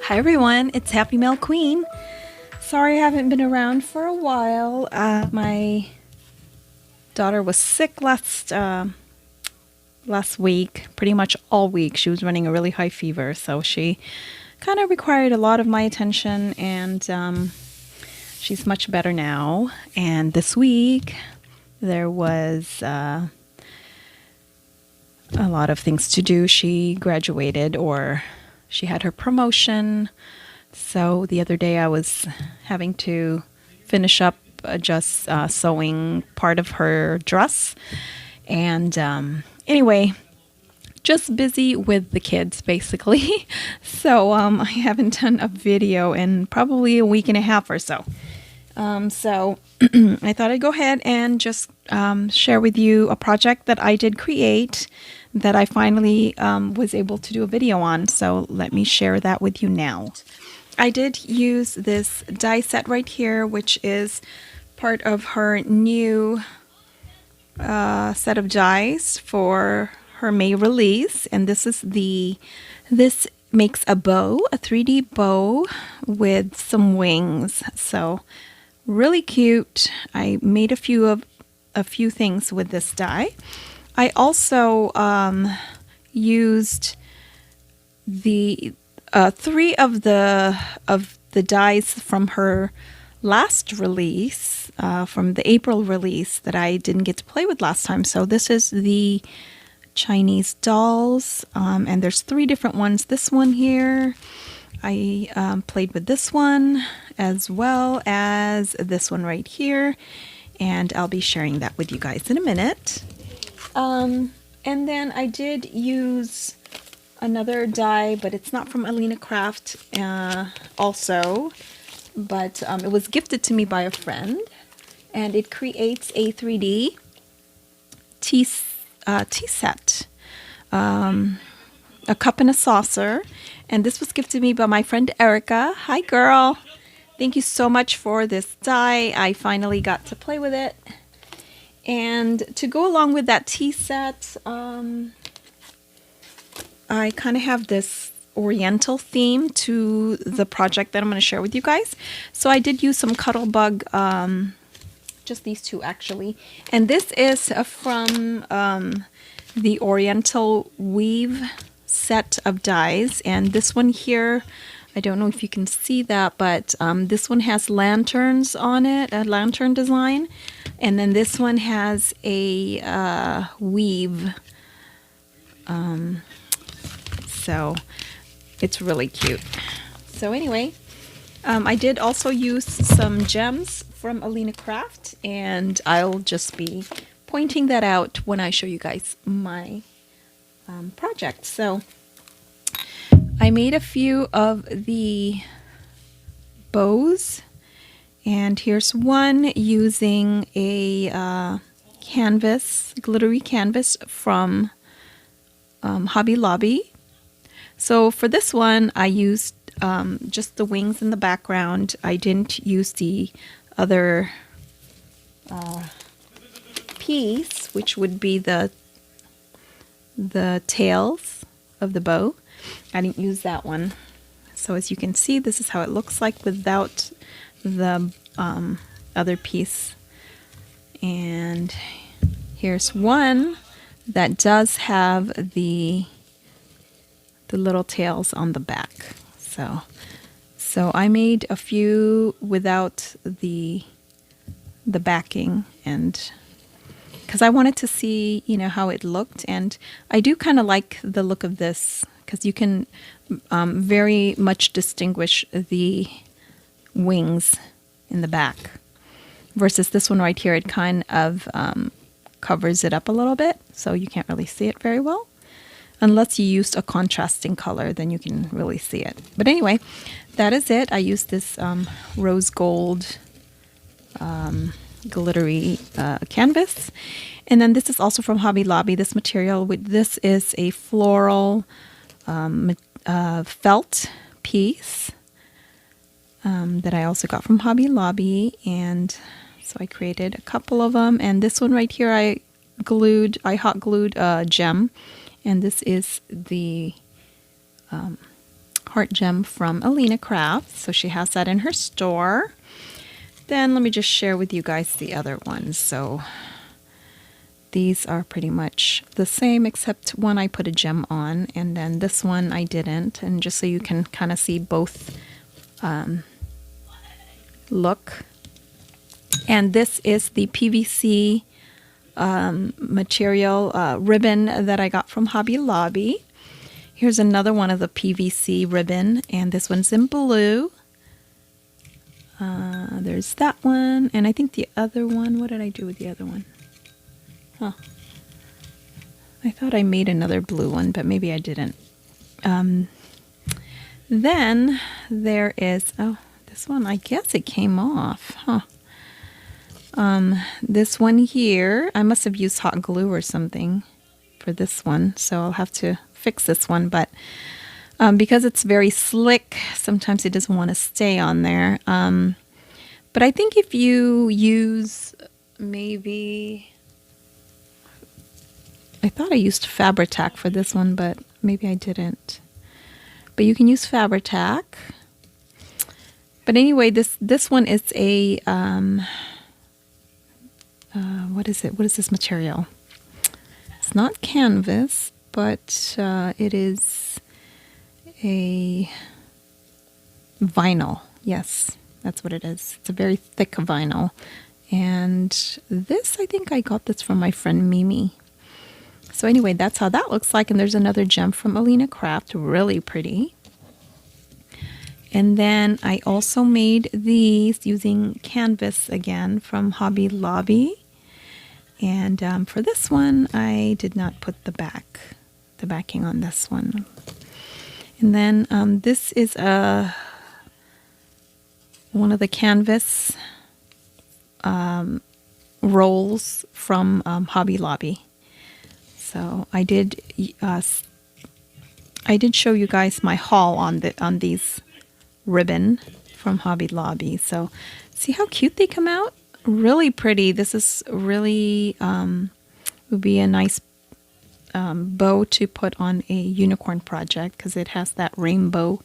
Hi everyone, it's Happy Mail Queen. Sorry I haven't been around for a while. My daughter was sick last week, pretty much all week. She was running a really high fever, so she kind of required a lot of my attention, and she's much better now. And this week there was a lot of things to do. She graduated, or she had her promotion. So the other day I was having to finish up just sewing part of her dress. And anyway, just busy with the kids basically. So I haven't done a video in probably a week and a half or so. So I thought I'd go ahead and just share with you a project that I did create that I finally was able to do a video on. So let me share that with you now. I did use this die set right here, which is part of her new set of dies for her May release. And this makes a bow, a 3D bow with some wings. So really cute. I made a few things with this die. I also used the three of the dies from her last release, from the April release that I didn't get to play with last time. So this is the Chinese dolls, and there's three different ones. This one here, I played with this one as well as this one right here, and I'll be sharing that with you guys in a minute. And then I did use another die, but it's not from AlinaCraft also, but it was gifted to me by a friend, and it creates a 3D tea set, a cup and a saucer, and this was gifted to me by my friend Erica. Hi girl! Thank you so much for this die. I finally got to play with it. And to go along with that tea set, I kind of have this oriental theme to the project that I'm going to share with you guys. So I did use some Cuttlebug, just these two actually. And this is from the Oriental Weave set of dies. And this one here, I don't know if you can see that, but this one has lanterns on it, a lantern design. And then this one has a weave. So it's really cute. So anyway, I did also use some gems from AlinaCraft, and I'll just be pointing that out when I show you guys my project. So I made a few of the bows, and here's one using a canvas, glittery canvas from Hobby Lobby. So for this one, I used just the wings in the background. I didn't use the other piece, which would be the tails of the bow. I didn't use that one. So as you can see, this is how it looks like without the other piece. And here's one that does have the little tails on the back. So I made a few without the backing, and because I wanted to see, you know, how it looked. And I do kind of like the look of this because you can very much distinguish the wings in the back versus this one right here. It kind of covers it up a little bit, so you can't really see it very well. Unless you used a contrasting color, then you can really see it. But anyway, that is it. I used this rose gold glittery canvas. And then this is also from Hobby Lobby. This material, this is a floral felt piece that I also got from Hobby Lobby. And so I created a couple of them. And this one right here, I hot glued a gem. And this is the heart gem from AlinaCraft. So she has that in her store. Then let me just share with you guys the other ones. So these are pretty much the same, except one I put a gem on, and then this one I didn't. And just so you can kind of see both look. And this is the PVC material ribbon that I got from Hobby Lobby. Here's another one of the PVC ribbon, and this one's in blue. There's that one, and I think the other one, what did I do with the other one? Huh. I thought I made another blue one, but maybe I didn't. Then there is, oh, this one, I guess it came off, huh? This one here, I must have used hot glue or something for this one, so I'll have to fix this one, but because it's very slick, sometimes it doesn't want to stay on there. But I think if you use maybe, I thought I used Fabri-Tac for this one, but maybe I didn't. But you can use Fabri-Tac. But anyway, this one is a what is it? What is this material? It's not canvas, but it is a vinyl. Yes, that's what it is. It's a very thick vinyl. And this, I think I got this from my friend Mimi. So anyway, that's how that looks like. And there's another gem from AlinaCraft, really pretty. And then I also made these using canvas again from Hobby Lobby. And for this one, I did not put the backing on this one. And then this is one of the canvas rolls from Hobby Lobby. So I did show you guys my haul on these ribbon from Hobby Lobby. So see how cute they come out? Really pretty. This is really would be a nice bow to put on a unicorn project because it has that rainbow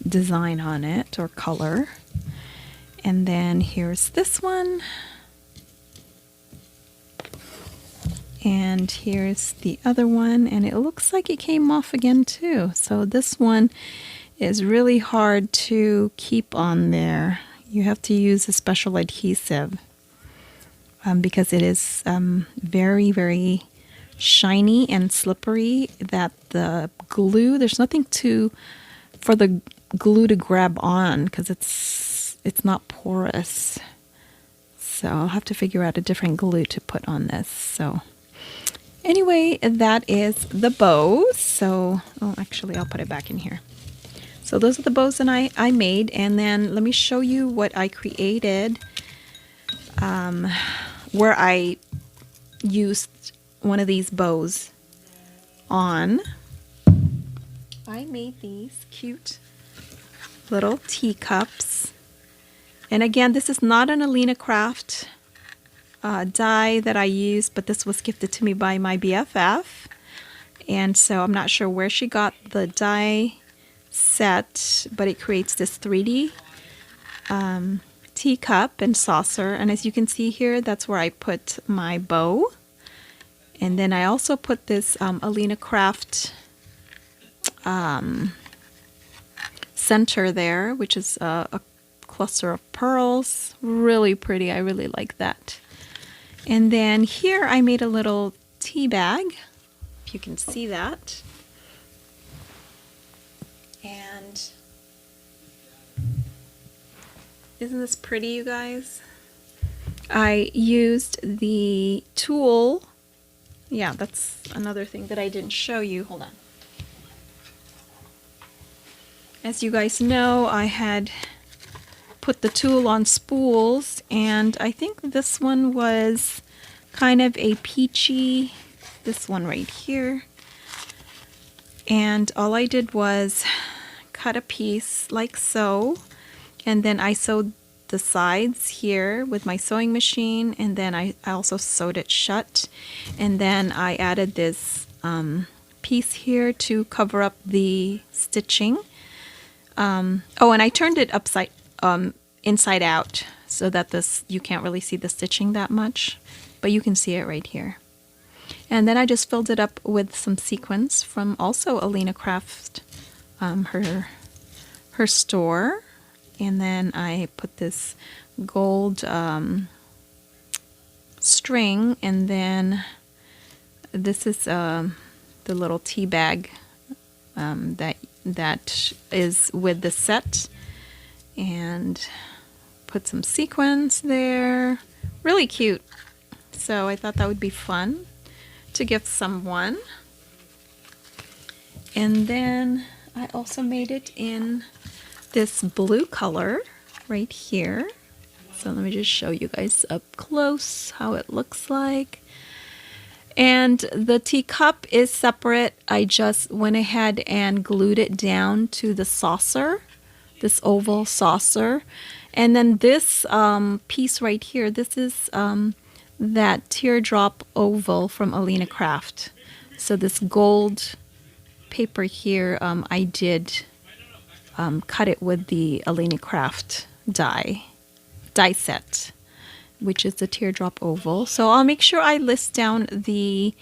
design on it, or color. And then here's this one. And here's the other one, and it looks like it came off again too. So this one is really hard to keep on there. You have to use a special adhesive because it is very, very shiny and slippery that the glue, there's nothing for the glue to grab on because it's not porous. So I'll have to figure out a different glue to put on this. So anyway, that is the bows. So, oh, actually, I'll put it back in here. So those are the bows that I made. And then let me show you what I created where I used one of these bows on. I made these cute little teacups. And again, this is not an AlinaCraft die that I used, but this was gifted to me by my BFF. And so I'm not sure where she got the die set, but it creates this 3D teacup and saucer. And as you can see here, that's where I put my bow. And then I also put this AlinaCraft center there, which is a cluster of pearls. Really pretty. I really like that. And then here I made a little tea bag, if you can see that. And isn't this pretty, you guys? I used the tulle. Yeah, that's another thing that I didn't show you. Hold on. As you guys know, I had put the tulle on spools, and I think this one was kind of a peachy, this one right here. And all I did was cut a piece like so, and then I sewed the sides here with my sewing machine, and then I also sewed it shut, and then I added this piece here to cover up the stitching. Oh, and I turned it inside out so that you can't really see the stitching that much, but you can see it right here. And then I just filled it up with some sequins from also AlinaCraft, her store. And then I put this gold string, and then this is the little tea bag that is with the set, and put some sequins there. Really cute. So I thought that would be fun to gift someone. And then I also made it in this blue color right here. So let me just show you guys up close how it looks like. And the teacup is separate. I just went ahead and glued it down to the saucer, this oval saucer. And then this piece right here, this is that teardrop oval from AlinaCraft. So this gold paper here, I did cut it with the AlinaCraft die set, which is the teardrop oval. So I'll make sure I list down the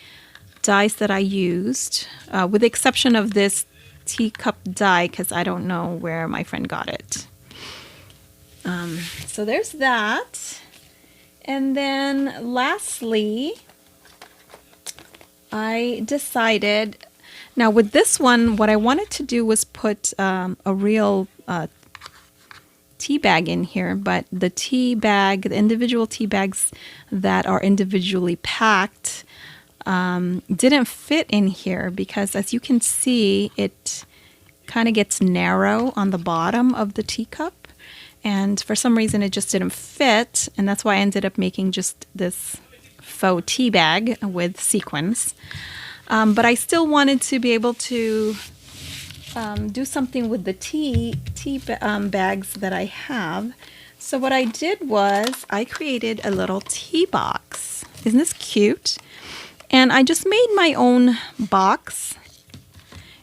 dies that I used, with the exception of this teacup die, because I don't know where my friend got it. So there's that. And then lastly, I decided, now with this one, what I wanted to do was put a real tea bag in here, but the individual tea bags that are individually packed didn't fit in here, because as you can see, it kind of gets narrow on the bottom of the teacup. And for some reason, it just didn't fit. And that's why I ended up making just this faux tea bag with sequins. But I still wanted to be able to do something with the tea bags that I have. So what I did was I created a little tea box. Isn't this cute? And I just made my own box.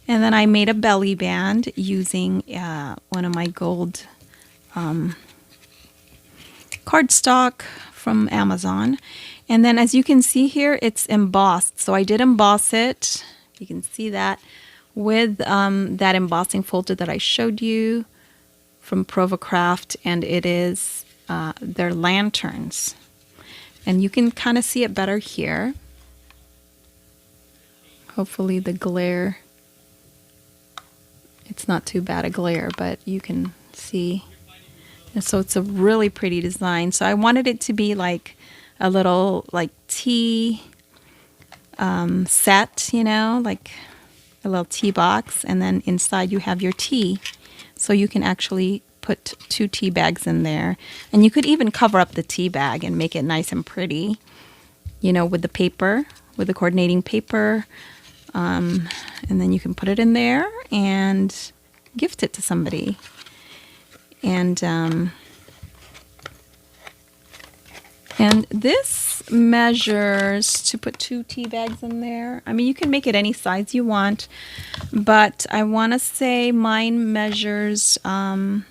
And then I made a belly band using one of my gold cardstock from Amazon. And then as you can see here, it's embossed. So I did emboss it. You can see that with that embossing folder that I showed you from Provocraft, and it is their lanterns. And you can kind of see it better here. Hopefully the glare, it's not too bad a glare, but you can see. And so it's a really pretty design. So I wanted it to be like a little like tea set, you know, like a little tea box, and then inside you have your tea. So you can actually put 2 tea bags in there. And you could even cover up the tea bag and make it nice and pretty, you know, with the paper, with the coordinating paper. And then you can put it in there and gift it to somebody. And this measures to put 2 tea bags in there. I mean, you can make it any size you want, but I want to say mine measures about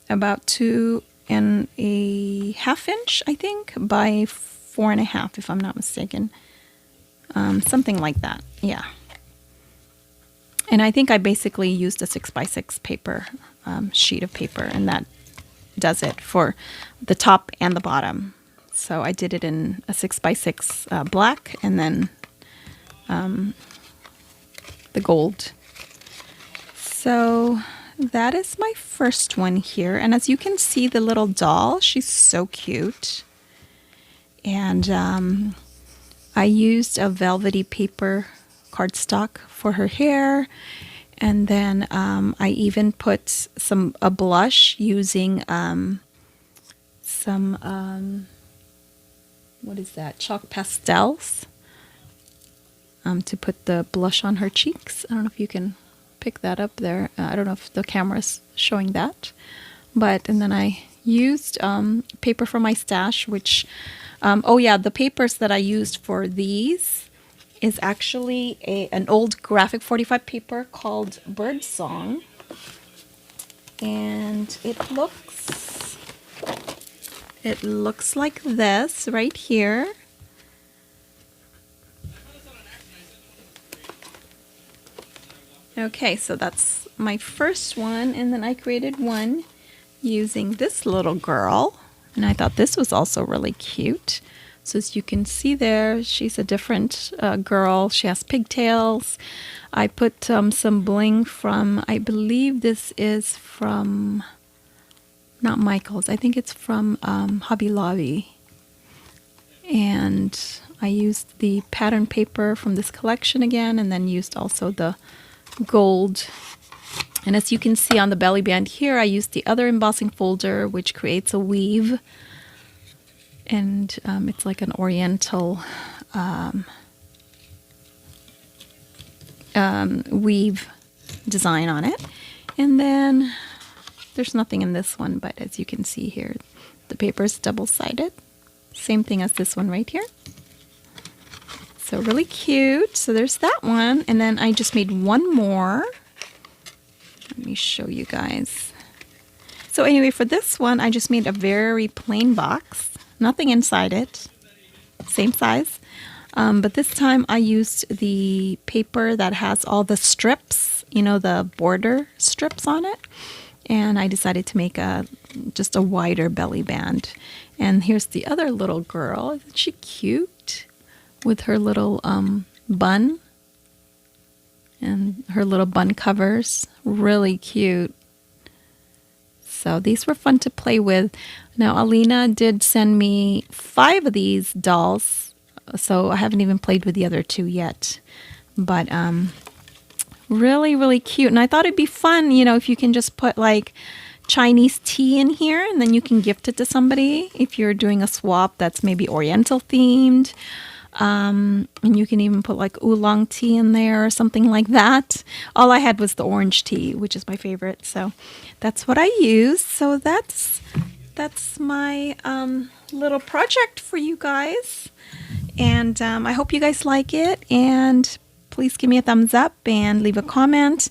2.5 inch, I think, by 4.5, if I'm not mistaken. Something like that, yeah. And I think I basically used a 6x6 paper sheet of paper, and that does it for the top and the bottom. So I did it in a 6x6 black, and then the gold. So that is my first one here. And as you can see, the little doll, she's so cute. And I used a velvety paper cardstock for her hair. And then I even put a blush using some, what is that, chalk pastels to put the blush on her cheeks. I don't know if you can pick that up there. I don't know if the camera's showing that. And then I used paper from my stash, which, oh yeah, the papers that I used for these is actually an old graphic 45 paper called Bird Song. And it looks like this right here. Okay, so that's my first one, and then I created one using this little girl, and I thought this was also really cute. So as you can see there, she's a different girl. She has pigtails. I put some bling from, I believe this is from, not Michael's, I think it's from Hobby Lobby. And I used the pattern paper from this collection again, and then used also the gold. And as you can see on the belly band here, I used the other embossing folder, which creates a weave. And it's like an oriental weave design on it. And then there's nothing in this one, but as you can see here, the paper is double-sided. Same thing as this one right here. So really cute. So there's that one. And then I just made one more. Let me show you guys. So anyway, for this one, I just made a very plain box. Nothing inside it. Same size. But this time I used the paper that has all the strips, you know, the border strips on it. And I decided to make just a wider belly band. And here's the other little girl. Isn't she cute? With her little bun. And her little bun covers. Really cute. So these were fun to play with. Now Alina did send me 5 of these dolls. So I haven't even played with the other 2 yet. But really, really cute. And I thought it'd be fun, you know, if you can just put like Chinese tea in here and then you can gift it to somebody if you're doing a swap that's maybe Oriental themed. And you can even put like oolong tea in there or something like that. All I had was the orange tea, which is my favorite. So that's what I used. So that's my little project for you guys. And I hope you guys like it. And please give me a thumbs up and leave a comment.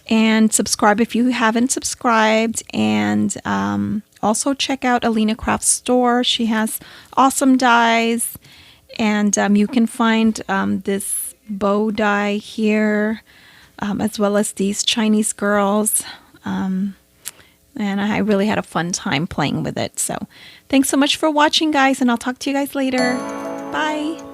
And subscribe if you haven't subscribed. And also check out AlinaCraft Store. She has awesome dies. And you can find this bow die here, as well as these Chinese girls. And I really had a fun time playing with it. So thanks so much for watching, guys, and I'll talk to you guys later. Bye.